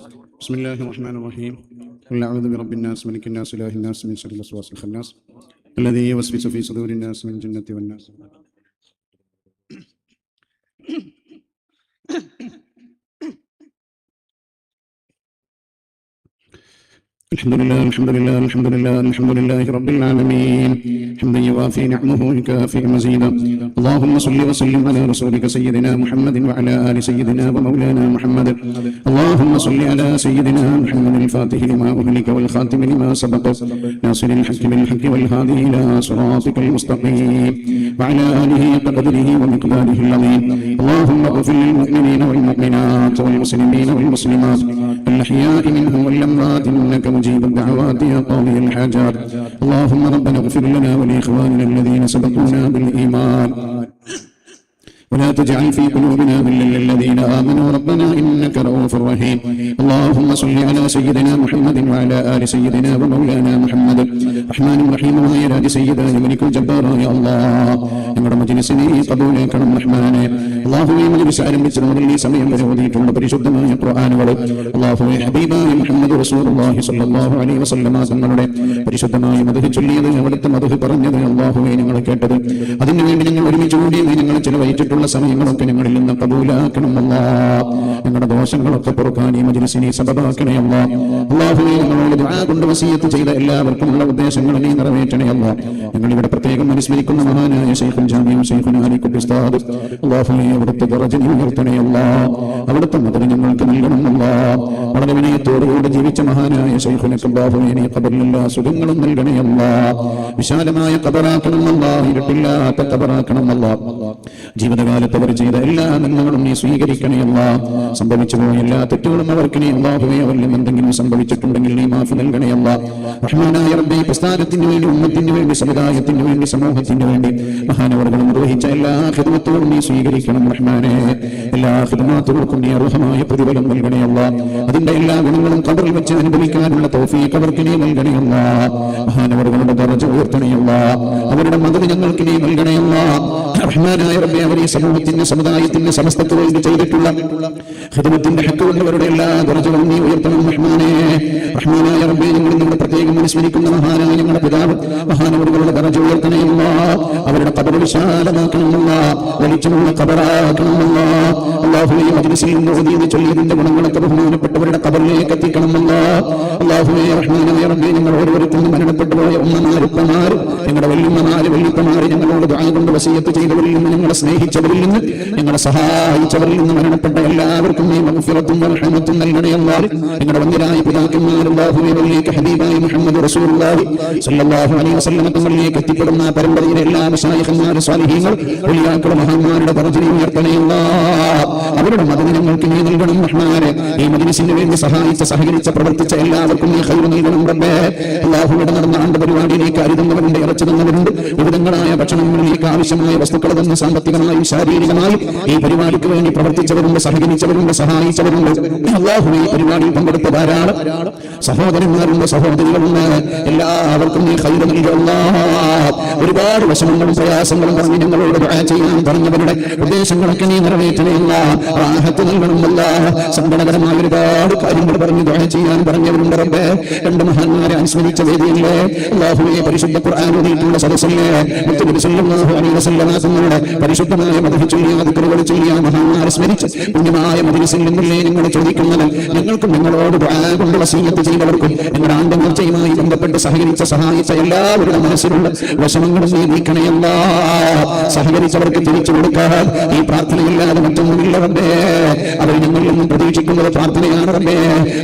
بسم الله الرحمن الرحيم. قل أعوذ برب الناس ملك الناس إله الناس من شر الوسواس الخناس الذي يوسوس في صدور الناس من الجنة والناس. الحمد لله الحمد لله الحمد لله الحمد لله رب العالمين، حمدا يوافي نعمه ويكافئ مزيدا. اللهم صل وسلم على رسولك سيدنا محمد وعلى آل سيدنا ومولانا محمد. اللهم صل على سيدنا محمد الفاتح لما أهلك والخاتم لما سبق ناصر الحق بالحق والهادي إلى صراطك المستقيم وعلى آله قدره ومقداره العظيم. اللهم اغفر للمؤمنين والمؤمنات والمسلمين والمسلمات الأحياء منهم والأموات إنك مجيب الدعوات يا قاضي الحاجات. اللهم ربنا اغفر لنا ولإخواننا الذين سبقونا بالإيمان ولا تجعل في قلوبنا غلا للذين آمنوا ربنا إنك رؤوف رحيم. اللهم صل على سيدنا محمد وعلى آل سيدنا ومولانا محمد. رحمن رحيم ويا سيدنا ملك الجبار يا الله ഞങ്ങളുടെ മജ്‌ലിസിനെ ഖബൂലാക്കണം റഹ്മാനേ. അല്ലാഹുവേ മജ്‌ലിസ് ആരംഭിച്ചതിൽ ഈ സമയം വരെ ഓതിയിട്ടുള്ള പരിശുദ്ധമായ ഖുർആനുകൾ അല്ലാഹുവേ ഹബീബായ മുഹമ്മദ് റസൂലുള്ളാഹി സ്വല്ലല്ലാഹു അലൈഹി വസല്ലമ തങ്ങളുടെ പരിശുദ്ധമായ മദ്ഹ് ചൊല്ലിയത് അവിടുത്തെ മദ്ഹ് പറഞ്ഞത് അല്ലാഹുവേ ഞങ്ങൾ കേട്ടത് അതിനുവേണ്ടി ഞങ്ങൾ ഒരുമിച്ച് കൂടി ഞങ്ങൾ ചിലവഴിച്ചിട്ടുള്ള സമയങ്ങളൊക്കെ ഞങ്ങളിൽ നിന്ന് ഖബൂലാക്കണം അല്ലാഹ്. ഞങ്ങളുടെ ദോഷങ്ങളൊക്കെ പൊറുക്കാൻ ഈ മജ്‌ലിസിനെ സബബാക്കണേ അല്ലാഹ്. അല്ലാഹുവേ ഞങ്ങളോട് ദുആ കൊണ്ട് വസിയത്ത് ചെയ്ത എല്ലാവർക്കുമുള്ള ഉദ്ദേശങ്ങൾ നീ നിറവേറ്റണേ അല്ലാഹ്. ഞങ്ങൾ ഇവിടെ പ്രത്യേകം അനുസ്മരിക്കുന്ന മഹാനായ ശൈഖുൽ ജാമിഉ ശൈഖുനാ അലിക്കുൽ ഉസ്താദ് അല്ലാഹുവേ അവിടുത്തെ ദറജ ഉയർത്തണേ അല്ലാഹ്. അവിടുത്തെ മദദ് ഞങ്ങൾക്ക് നൽകണം അല്ലാഹ്. വളരെ വിനയത്തോടുകൂടി ജീവിച്ച മഹാനായ ശൈഖുനക്ക് അല്ലാഹുവേ നീ ഖബറിലുള്ള സുഖങ്ങളും നൽകണേ അല്ലാഹ്. വിശാലമായ ഖബറാക്കണം അല്ലാഹ്. ഇരുട്ടില്ലാത്ത ഖബറാക്കണം അല്ലാഹ്. ജീവിതകാലത്ത് അവർ ചെയ്ത എല്ലാ നന്മകളും നീ സ്വീകരിക്കണേ അല്ലാഹ്. സംഭവിച്ചു പോയ എല്ലാ തെറ്റുകളും അവർക്ക് നീ അല്ലാഹുവേ അവരിൽ എന്തെങ്കിലും സംഭവിച്ചിട്ടുണ്ടെങ്കിൽ നീ മാഫ് നൽകണേ അല്ലാഹ്. റഹ്മാനായ റബ്ബേ പ്രസ്ഥാനത്തിന് വേണ്ടി ഉമ്മത്തിന് വേണ്ടി സമുദായത്തിന് വേണ്ടി സമൂഹത്തിന് വേണ്ടി മഹാനവറുകൾ നിർവഹിച്ച എല്ലാ ഖിദ്മത്തുകളും നീ സ്വീകരിക്കണം റഹ്മാനേ. എല്ലാ ഖിദ്മത്തുകൾക്കും നീ അർഹമായ പ്രതിഫലം നൽകണേ അല്ലാഹ്. അതിന്റെ എല്ലാ ഗുണങ്ങളും ഖബറിൽ വെച്ച് അനുഭവിക്കാനുള്ള തൗഫീഖ് അവർക്ക് നീ നൽകണേ അല്ലാഹ്. മഹാനവറുകളുടെ ദറജ ഉയർത്തണേ അല്ലാഹ്. അവരുടെ മദദ് ഞങ്ങൾക്ക് നീ നൽകണേ അല്ലാഹ്. റഹ്മാനായ റബ്ബേ അവരെ സമൂഹത്തിന്റെ സമുദായത്തിന്റെ സമസ്തക്ക് വേണ്ടി ചെയ്തിട്ടുള്ള ഖിദ്മത്തിന്റെ ഹഖ് കൊണ്ടവരുടെ എല്ലാ ദറജകളും നീ ഉയർത്തണം റഹ്മാനേ. റഹ്മാനായ റബ്ബേ ഞങ്ങൾ നിങ്ങളുടെ പ്രത്യേകം അനുസ്മരിക്കുന്ന മഹാനായ ഞങ്ങളുടെ പിതാവ് മഹാനവറുകളുടെ ദറജ ഉയർത്തണേ അല്ലാഹ്. അവരുടെ ഖബർ വിശാലമാക്കണം അല്ലാഹ്. വലിച്ചുള്ള ഖബറാക്കണം അല്ലാഹ്. അല്ലാഹുവേ മജ്‌ലിസിൽ നിന്ന് ഓതിയത് ചൊല്ലിയതിന്റെ ഗുണങ്ങളൊക്കെ ബഹുമാനപ്പെട്ടവരുടെ ഖബറിലേക്ക് എത്തിക്കണം അല്ലാഹ്. അല്ലാഹുവേ റഹ്മാനായ റബ്ബേ ഞങ്ങൾ ഓരോരുത്തരും മരണപ്പെട്ടു പോയ ഉമ്മമാർ ഉപ്പമാർ ഞങ്ങളുടെ വല്യമ്മമാര് വല്യപ്പമാര് ഞങ്ങളോട് ദുആ കൊണ്ട് വസിയത്ത് ചെയ്തവരിൽ നിന്ന് ഞങ്ങളെ സ്നേഹിച്ചവരിൽ നിന്ന് ഞങ്ങളെ സഹായിച്ചവരിൽ നിന്ന് മരണപ്പെട്ട എല്ലാവർക്കും നീ മഗ്ഫിറത്തും റഹ്മത്തും നൽകണേ അല്ലാഹ്. ഞങ്ങളുടെ വന്യരായ പിതാക്കന്മാർ അല്ലാഹുവേ വല്ലിക ഹബീബായ മുഹമ്മദ് റസൂലുള്ളാഹി സ്വല്ലല്ലാഹു അലൈഹി വസല്ലം തങ്ങളിലേക്ക് എത്തിപ്പെടുന്ന പരമ്പരയിലെ എല്ലാ മശായിഖന്മാർ സ്വാലിഹീങ്ങൾ ഔലിയാക്കൾ മഹാന്മാരുടെ ദറജ ഉയർത്തണേ അല്ലാഹ്. അവരുടെ മദദ് ഞങ്ങൾക്ക് നീ നൽകണം റഹ്മാനേ. ഈ മജ്‌ലിസിന് വേണ്ടി സഹായിച്ച സഹകരിച്ച പ്രവർത്തിച്ച എല്ലാവർക്കും നീ ഖൈർ നൽകണം റബ്ബേ. അല്ലാഹുവിടെ നടന്ന ആണ്ട് പരിപാടിയിലേക്ക് അരുതുന്നവരുണ്ട്, ഇറച്ചു തന്നവരുണ്ട്, വിവിധങ്ങളായ ഭക്ഷണങ്ങളിലേക്ക് ആവശ്യമായ വസ്തുക്കൾ തന്ന സാമ്പത്തികമായും ശാരീരികമായും ഈ പരിപാടിക്ക് വേണ്ടി പ്രവർത്തിച്ചവരുണ്ട്, സഹകരിച്ചവരുണ്ട്, സഹായിച്ചവരുണ്ട്. അല്ലാഹുവേ ഈ പരിപാടിയിൽ പങ്കെടുത്ത ധാരാളം സഹോദരന്മാരുണ്ട്, സഹോദരികളുണ്ട്. എല്ലാവർക്കും നീ ഖൈർ നൽകണം അല്ലാഹ്. ഒരുപാട് വിഷമങ്ങളും പ്രയാസങ്ങളും പറഞ്ഞ് ഞങ്ങളോട് ദുആ ചെയ്യാൻ പറഞ്ഞവരുടെ ഉദ്ദേശങ്ങളൊക്കെ നീ നിറവേറ്റണേ അല്ലാഹ്. റാഹത്ത് നൽകണം അല്ലാഹ്. സങ്കടകരമായ ഒരുപാട് കാര്യങ്ങൾ പറഞ്ഞ് ദുആ ചെയ്യാൻ പറഞ്ഞവരുണ്ട് റബ്ബേ. രണ്ട് മഹാന്മാരെ അനുസ്മരിച്ച വേദിയല്ലേ അല്ലാഹുവേ. പരിശുദ്ധ ഖുർആൻ ഓതിയിട്ടുള്ള സദസ്സല്ലേ മുത്തുനബി സല്ലല്ലാഹു അലൈഹി വസല്ലം തങ്ങളുടെ പരിശുദ്ധമായ മദ്ഹ് ചൊല്ലിയ ദിക്റുകൾ ചൊല്ലിയ മഹാന്മാരെ സ്മരിച്ച് പുണ്യമായ മജ്‌ലിസിൽ നിന്നല്ലേ ഞങ്ങൾ ചോദിക്കുന്നത്. ഞങ്ങൾക്കും ഞങ്ങളോട് ദുആ കൊണ്ട് വസിയത്ത് ചെയ്തവർക്കും ഞങ്ങളുടെ ആണ്ടമർച്ചയുമായി ബന്ധപ്പെട്ട് സഹകരിച്ച സഹായിച്ച എല്ലാവരുടെ മനസ്സിലുള്ള വിഷമങ്ങളും നീ നീക്കണേ അല്ലാഹ്. സഹകരിച്ചവർക്ക് തിരിച്ചു കൊടുക്കാൻ ഈ പ്രാർത്ഥനയില്ലാതെ മറ്റൊന്നുമില്ല റബ്ബേ. അവർ ഞങ്ങളിൽ നിന്നും പ്രതീക്ഷിക്കുന്നത് പ്രാർത്ഥനയാണ് റബ്ബേ.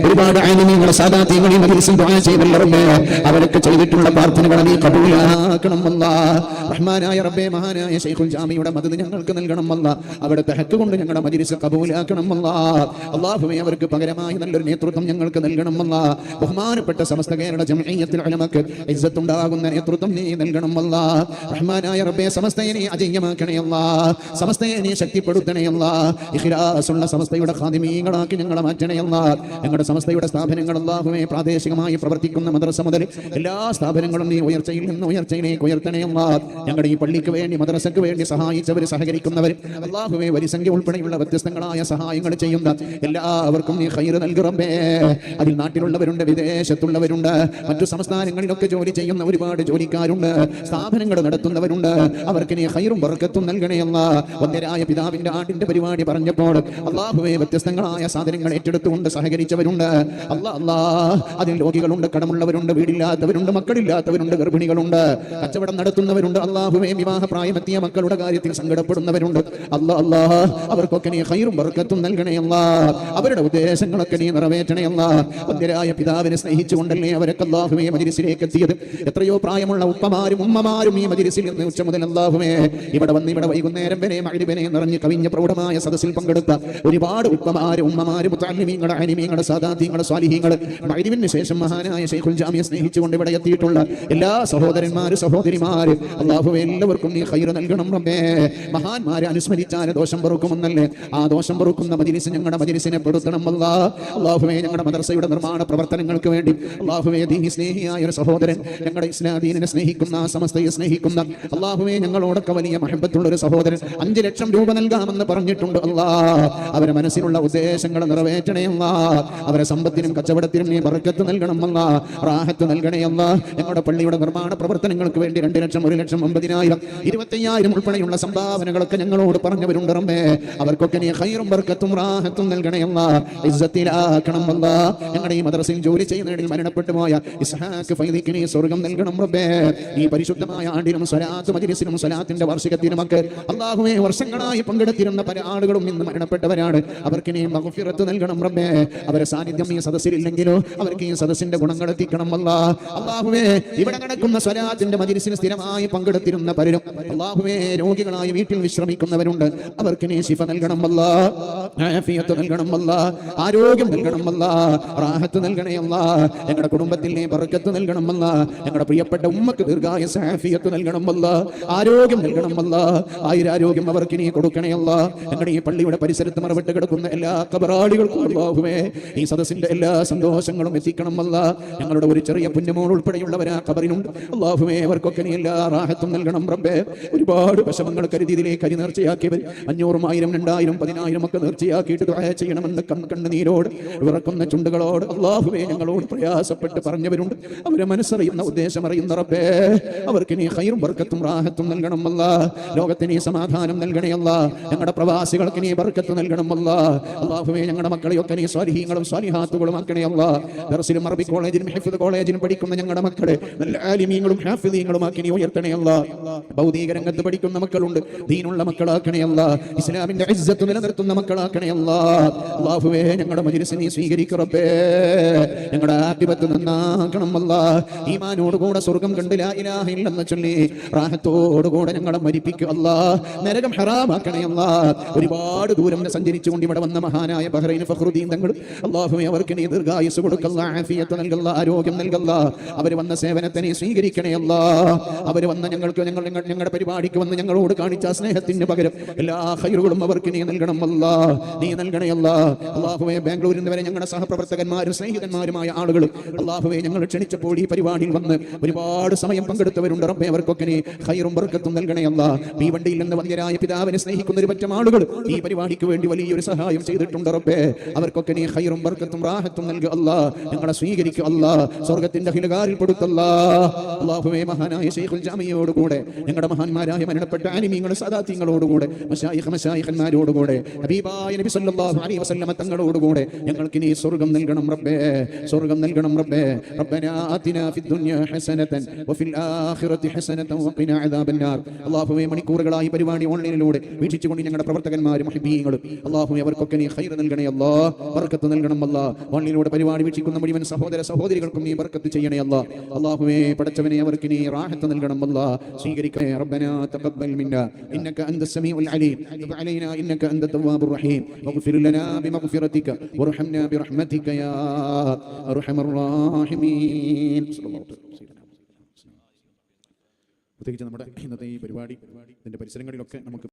ഒരുപാട് ആലിമീങ്ങൾ സാദാത്യങ്ങൾ ഈ മജ്‌ലിസിൽ ദുആ ചെയ്തല്ല റബ്ബേ. അവരൊക്കെ ചെയ്തിട്ടുള്ള പ്രാർത്ഥനകൾ നീ ഖബൂലാക്കണം അല്ലാഹ്. റഹ്മാനായ റബ്ബേ മഹാനായ ശൈഖുൽ ജാമിയുടെ മദദ് ഞങ്ങൾക്ക് നൽകണം അല്ലാഹ്. അവിടുത്തെ ഹഖ് കൊണ്ട് ഞങ്ങളുടെ മജ്‌ലിസ് ഖബൂലാക്കണം അല്ലാഹ്. അല്ലാഹുവേ അവർക്ക് പകരമായി നല്ലൊരു നേതൃത്വം ഞങ്ങൾക്ക് നൽകണം അല്ലാഹ്. ബഹുമാനപ്പെട്ട സമസ്ത കേരള ജംഇയ്യത്തുൽ ഉലമക്ക് ഇസ്സത്ത് ഉണ്ടാകുന്ന നേതൃത്വം നീ നൽകണം അല്ലാഹ്. റഹ്മാനായ റബ്ബേ സമസ്തയെ നീ അജയ്യമാക്കണേ അല്ലാഹ്. സമസ്തയെ നീ ശക്തിപ്പെടുത്തണേ അല്ലാഹ്. ഇഖ്ലാസുള്ള സമസ്തയുടെ ഖാദിമീങ്ങളാക്കി ഞങ്ങളെ മാറ്റണേ അല്ലാഹ്. ഞങ്ങളുടെ സമസ്തയുടെ സ്ഥാപനങ്ങൾ അല്ലാഹുവേ പ്രാദേശികമായി പ്രവർത്തിക്കുന്ന മദ്രസ മുതൽ എല്ലാ സ്ഥാപനങ്ങളും നീ ഉയർച്ചയിൽ നിന്ന് ഉയർച്ചയിലേക്ക് ഉയർത്തണേ അല്ലാഹ്. ഞങ്ങളുടെ ഈ പള്ളിക്ക് വേണ്ടി മദ്രസക്ക് വേണ്ടി സഹായിച്ചവർ സഹകരിക്കുന്നവർ അല്ലാഹുവേ വരിസംഖ്യ ഉൾപ്പെടെയുള്ള വ്യത്യസ്തങ്ങളായ സഹായങ്ങൾ ചെയ്യുന്ന എല്ലാവർക്കും നീ ഖൈർ നൽകി റബ്ബേ. അതിൽ നാട്ടിലുള്ളവരുണ്ട്, വിദേശത്തുള്ളവരുണ്ട്, മറ്റു സംസ്ഥാനങ്ങളിലൊക്കെ ജോലി ചെയ്യുന്ന ഒരുപാട് ജോലിക്കാരുണ്ട്, സ്ഥാപനങ്ങൾ നടത്തുന്നവരുണ്ട്. അവർക്ക് നീ ഖൈറും ബർക്കത്തും നൽകണേ അല്ലാഹ്. വന്ദരായ പിതാവിന്റെ ആണ്ടിന്റെ പരിപാടി പറഞ്ഞപ്പോൾ അല്ലാഹുവേ വ്യത്യസ്തങ്ങളായ സാധനങ്ങൾ ഏറ്റെടുത്തുകൊണ്ട് സഹകരിച്ചവരുണ്ട്. അല്ലാഹ് അതിൽ രോഗികളുണ്ട്, കടമുള്ളവരുണ്ട്, വീടില്ലാത്തവരുണ്ട്, മക്കളില്ലാത്തവരുണ്ട്, ഗർഭിണികളുണ്ട്, കച്ചവടം നടത്തുന്നവരുണ്ട്. അല്ലാഹുവേ വിവാഹപ്രായമെത്തിയ മക്കളുടെ കാര്യത്തിൽ സങ്കടപ്പെടുന്നവരുണ്ട്. അല്ലാഹ് അവർക്കൊക്കെ നീ ഖൈറും ബർക്കത്തും നൽകണേ അല്ലാഹ്. അവരുടെ ഉദ്ദേശങ്ങളൊക്കെ നീ നിറവേറ്റണേ അല്ലാഹ്. വന്ദരായ പിതാവിനെ സ്നേഹിച്ചുകൊണ്ടല്ലേ അവരൊക്കെ അല്ലാഹുവേ മജ്‌ലിസിലേക്ക് എത്തിയത്. എത്രയോ പ്രായമുള്ള ഉപ്പമാരും ഉമ്മമാരും ഈ മജ്‌ലിസിൽ നിന്ന് ഉച്ച മുതൽ അല്ലാഹുവേ ഇവിടെ വന്ന് ഇവിടെ വൈകുന്നേരം വരെ മഗ്‌രിബിനെ നിറഞ്ഞ് കവിഞ്ഞ പ്രൗഢമായ സദസ്സിൽ പങ്കെടുത്ത ഒരുപാട് ഉപ്പമാരും ഉമ്മമാരും മുതഅല്ലിമീങ്ങൾ, ആലിമീങ്ങൾ, സാദാതീങ്ങൾ, സ്വാലിഹീങ്ങൾ, മഗ്‌രിബിന് ശേഷം മഹാനായ ശൈഖുൽ ജാമിയെ സ്നേഹിച്ചുകൊണ്ട് ഇവിടെ എത്തിയിട്ടുള്ള എല്ലാ സഹോദരന്മാർ സഹോദരിമാർ അല്ലാഹുവേ എല്ലാവർക്കും നീ ഖൈർ നൽകണം റബ്ബേ. മഹാന്മാരെ അനുസ്മരിച്ചാൽ ദോഷം പൊറുക്കുമെന്നല്ലേ, ആ ദോഷം പൊറുക്കുന്ന മജ്‌ലിസ് ഞങ്ങളുടെ മജ്‌ലിസിനെ പെടുത്തണം അല്ലാഹ്. അല്ലാഹുവേ ഞങ്ങളുടെ മദ്രസയുടെ നിർമ്മാണ പ്രവർത്തനങ്ങൾക്ക് വേണ്ടി അല്ലാഹുവേ ദീനി സ്നേഹിയായ ഒരു സഹോദരൻ, ഞങ്ങളുടെ ഇസ്ലാം ദീനിനെ സ്നേഹിക്കുന്ന, സമസ്തയെ സ്നേഹിക്കുന്ന അല്ലാഹുവേ ഞങ്ങളോടൊക്കെ വലിയ മഹബത്തുള്ള ഒരു സഹോദരൻ 5 ലക്ഷം രൂപ നൽകാമെന്ന് പറഞ്ഞിട്ടുണ്ട് അല്ലാഹ്. അവരെ മനസ്സിലുള്ള ഉദ്ദേശങ്ങൾ നിറവേറ്റണേ അല്ലാഹ്. അവരെ സമ്പത്തിനും കച്ചവടത്തിനും നീ ബർക്കത്ത് നൽകണം അല്ലാഹ്, റാഹത്ത് നൽകണേ അല്ലാഹ്. ഞങ്ങളുടെ പള്ളിയുടെ നിർമ്മാണ പ്രവർത്തനങ്ങൾക്ക് വേണ്ടി 2 ലക്ഷം, 1 ലക്ഷം, 50,000, 25,000 ഉൾപ്പെടെയുള്ള സംഭാവനകളൊക്കെ ഞങ്ങളോട് പറഞ്ഞവരുണ്ട് റബ്ബേ. അവർക്കൊക്കെ നീ ഖൈറും ബർക്കത്തും റാഹത്തും നൽകണേ അല്ലാഹ്. ഇസ്സത്തിലാക്കണം അല്ലാഹ്. ഞങ്ങളുടെ ഈ മദ്രസയിൽ ജോലി ചെയ്യുന്നതിൽ മരണപ്പെട്ടു പോയ ഇസ്ഹാഖ് ഫൈദിക്ക് നീ സ്വർഗ്ഗം നൽകണം റബ്ബേ. ഈ പരിശുദ്ധമായ ആണ്ടിനും സ്വലാത്ത് മജ്‌ലിസിനും സ്വലാത്തിന്റെ വാർഷികത്തിനുമൊക്കെ അല്ലാഹുവേ വർഷങ്ങളായി പങ്കെടുത്തിരുന്ന പല ആളുകളും ഇന്ന് മരണപ്പെട്ടവരാണ്. അവർക്ക് നീ മഗ്ഫിറത്ത് നൽകണം റബ്ബേ. അവരെ സാന്നിധ്യം ഈ സദസ്സിലില്ലെങ്കിലോ അവർക്ക് ഈ സദസ്സിന്റെ ഗുണങ്ങൾ എത്തിക്കണം അല്ലാഹ്. അല്ലാഹുവേ ഇവിടെ നടക്കുന്ന സ്വലാത്തിന്റെ മജ്‌ലിസിന് സ്ഥിരമായി പങ്കെടുത്തിരുന്ന പലരും അല്ലാഹുവേ രോഗികളായി വീട്ടിൽ വിശ്രമിക്കുന്നവരുണ്ട്. അവർക്ക് നീ ശിഫ നൽകണം അല്ലാഹ്, ആഫിയത്ത് നൽകണം അല്ലാഹ്, ആരോഗ്യം നൽകണം അല്ലാഹ്, റാഹത്ത് നൽകണേ അല്ലാഹ്. ഞങ്ങളുടെ കുടുംബത്തിൽ നീ ബർക്കത്ത് നൽകണം അല്ലാഹ്. ഞങ്ങളുടെ പ്രിയപ്പെട്ട ഉമ്മക്ക് ദീർഘായുസ്സ് ആഫിയത്ത് നൽകണം അല്ലാഹ്, ആരോഗ്യം നൽകണം അല്ലാഹ്, ആയുരാരോഗ്യം അവർക്ക് നീ കൊടുക്കണേ അല്ലാഹ്. ഞങ്ങളുടെ ഈ പള്ളിയുടെ പരിസരത്ത് മറവിട്ട് കിടക്കുന്ന എല്ലാ ഖബറാളികൾക്കും അല്ലാഹുവേ ഈ സദസ്സിന്റെ എല്ലാ സന്തോഷങ്ങളും എത്തിക്കണം അല്ലാഹ്. ഞങ്ങളുടെ ഒരു ചെറിയ പുണ്യമോൾ ഉൾപ്പെടെയുള്ളവർ ആ ഖബറിനുണ്ട് അല്ലാഹുവേ. അവർക്കൊക്കെ നീ എല്ലാ റാഹത്തും നൽകണം റബ്ബേ. ഒരുപാട് വിഷമങ്ങൾ കരുതി ഇതിലേക്ക് അരി നേർച്ചയാക്കിയവർ 500, 1000, 2000, 10,000 ഒക്കെ നേർച്ചയാക്കിയിട്ട് ദുആ ചെയ്യണമെന്ന് കണ്ണുനീരോട് വിറക്കുന്ന ചുണ്ടുകളോട് അല്ലാഹുവേ ഞങ്ങളോട് പ്രയാസപ്പെട്ട് പറഞ്ഞവരുണ്ട്. അവരെ മനസ്സറിയുന്ന ഉദ്ദേശം അറിയുന്ന റബ്ബേ അവർക്ക് നീ ഖൈറും ബർക്കത്തും റാഹത്തും നൽകണം അല്ലാഹ്. ലോകത്തിന് നീ സമാധാനം നൽകണേ അല്ലാഹ്. ഞങ്ങളുടെ പ്രവാസികൾക്ക് നീ ബർക്കത്ത് നൽകണം അല്ലാഹ്. അല്ലാഹുവേ ഞങ്ങളുടെ മക്കളെയൊക്കെ നീ സ്വാലിഹീങ്ങളും സ്വാലിഹാത്തുകളും ആക്കണേ അല്ലാഹ്. ദർസിലും അറബി കോളേജിലും ഹിഫ്ദ് കോളേജിലും പഠിക്കുന്ന ഞങ്ങളുടെ മക്കളെ നല്ല ആലിമീങ്ങളും ഹാഫിദീങ്ങളും ആക്കി നീ ഉയർത്തണേ അല്ലാഹ്. ഭൗതിക രംഗത്ത് പഠിക്കുന്ന മക്കളുണ്ട്, ദീനുള്ള മക്കളാക്കണേ അല്ലാഹ്. ഇസ്ലാമിന്റെ ഇസ്സത്ത് നിലനിർത്തുന്ന മക്കളാക്കണേ അല്ലാഹ്. അല്ലാഹുവേ ഞങ്ങളുടെ മജ്‌ലിസ് നീ സ്വീകരിക്കൂ റബ്ബേ. ഞങ്ങളുടെ ആഖിബത്ത് നന്നാക്കണം അല്ലാഹ്. ഈമാനോടുകൂടെ സ്വർഗ്ഗം കണ്ട് ലാ ഇലാഹ ഇല്ലല്ലാഹ് ചൊല്ലി റാഹത്തോടുകൂടെ ഞങ്ങളെ മരിപ്പിക്കുക അല്ലാഹ്. നരകം ഹറാമാക്കണേ അല്ലാഹ്. ഒരുപാട് ദൂരം സഞ്ചരിച്ചുകൊണ്ട് ഇവിടെ വന്ന മഹാനായ ബഹ്റൈൻ ഫഖ്റുദ്ദീൻ തങ്ങൾ അല്ലാഹുവേ അവർക്ക് നീ ദീർഘായുസ്സ് കൊടുക്കല്ലാ, ആഫിയത്ത് നൽകല്ലാ, ആരോഗ്യം നൽകല്ലാ. അവർ വന്ന സേവനത്തെ നീ സ്വീകരിക്കണേ അല്ലാഹ്. അവർ വന്ന ഞങ്ങളുടെ പരിപാടിക്ക് വന്ന് ഞങ്ങളോട് കാണിച്ച സ്നേഹത്തിന് പകരം എല്ലാ ഖൈറുകളും അവർക്ക് നീ നൽകണം അല്ലാഹ്. നീ നൽകണേ അല്ലാഹ്. അല്ലാഹുവേ ബാംഗ്ലൂരിൽ നിന്ന് വരെ ഞങ്ങളുടെ സഹപ്രവർത്തകന്മാരും സ്നേഹിതന്മാരുമായ ആളുകളും അല്ലാഹുവേ ഞങ്ങൾ ക്ഷണിച്ചപ്പോൾ ഈ പരിപാടിയിൽ വന്ന് ഒരുപാട് സമയം പങ്കെടുത്തവരുണ്ട് റബ്ബേ. അവർക്കൊക്കെ നീ ഖൈറും ബർക്കത്തും നൽകണേ അല്ലാഹ്. ഈ വണ്ടിയിൽ നിന്ന് വന്യരായ പിതാവിനെ സ്നേഹിക്കുന്ന ഒരു പറ്റം ആളുകൾ ഈ പരിപാടിക്ക് വേണ്ടി വലിയൊരു സഹായം ചെയ്തിട്ടുണ്ട് റബ്ബേ. അവർക്കൊക്കെ നീ ഖൈറും ബർക്കത്തും റാഹത്തും നൽകുക അല്ലാഹ്. ഞങ്ങളെ സ്വീകരിക്കുക അല്ലാഹ്. സ്വർഗ്ഗത്തിന്റെ ഹിലകാരിൽ പെടുത്തല്ലാഹ്. അല്ലാഹുവേ മഹാനായ ശൈഖുൽ ജാമിയോട് കൂടെ ഞങ്ങളുടെ മഹാന്മാരായ മരണപ്പെട്ട ആലിമീങ്ങൾ സദാതീങ്ങളോട് കൂടെ മശായിഖന്മാരോട് കൂടെ ഹബീബായ നബി സല്ലല്ലാഹു അലൈഹി വസല്ലം തങ്ങളോട് കൂടെ ഞങ്ങൾക്ക് നീ സ്വർഗ്ഗം നൽകണം റബ്ബേ. സ്വർഗ്ഗം നൽകണം റബ്ബേ. റബ്ബനാ ആതിനാ ഫിദ് ദുനിയാ ഹസനതൻ വഫിൽ ആഖിറതി ഹസനതൻ വഖിനാ അദാബന്നാർ. അല്ലാഹുവേ മണിക്കൂറുകളായി പരിപാടി ഓൺലൈനിലൂടെ വീക്ഷിച്ചുകൊണ്ട് ഞങ്ങളുടെ പ്രവർത്തകന്മാരും മുഹിബീങ്ങളും അല്ലാഹുവേ അവർക്കൊക്കെ നീ ഖൈർ നൽകണേ അല്ലാഹ്. ബർക്കത്ത് നൽകണം അല്ലാഹ്. ഓൺലൈനിലൂടെ പരിപാടി വീക്ഷിക്കുന്ന മുഴുവൻ സഹോദര സഹോദരികൾക്കും നീ ബർക്കത്ത് ചെയ്യണേ അല്ലാഹ്. അല്ലാഹുവേ പടച്ചവനെ അവർക്ക് നീ റാഹത്ത് നൽകണം അല്ലാഹ്. സ്വീകരിക്കണേ. റബ്ബനാ തഖബ്ബൽ മിന്നാ ഇന്നക അൻതസ് സമീഉൽ അലീം തുബ് അലൈനാ ഇന്നക അൻത തവ്വാബുർ റഹീം വഗ്ഫിർ ലനാ ബിമഗ്ഫിറതിക വർഹംനാ ബിറഹ്മതിക യാ അർഹമർ റഹീമീൻ. പ്രത്യേകിച്ച് നമ്മുടെ ഇന്നത്തെ ഈ പരിപാടി ഇതിന്റെ പരിസരങ്ങളിലൊക്കെ നമുക്ക്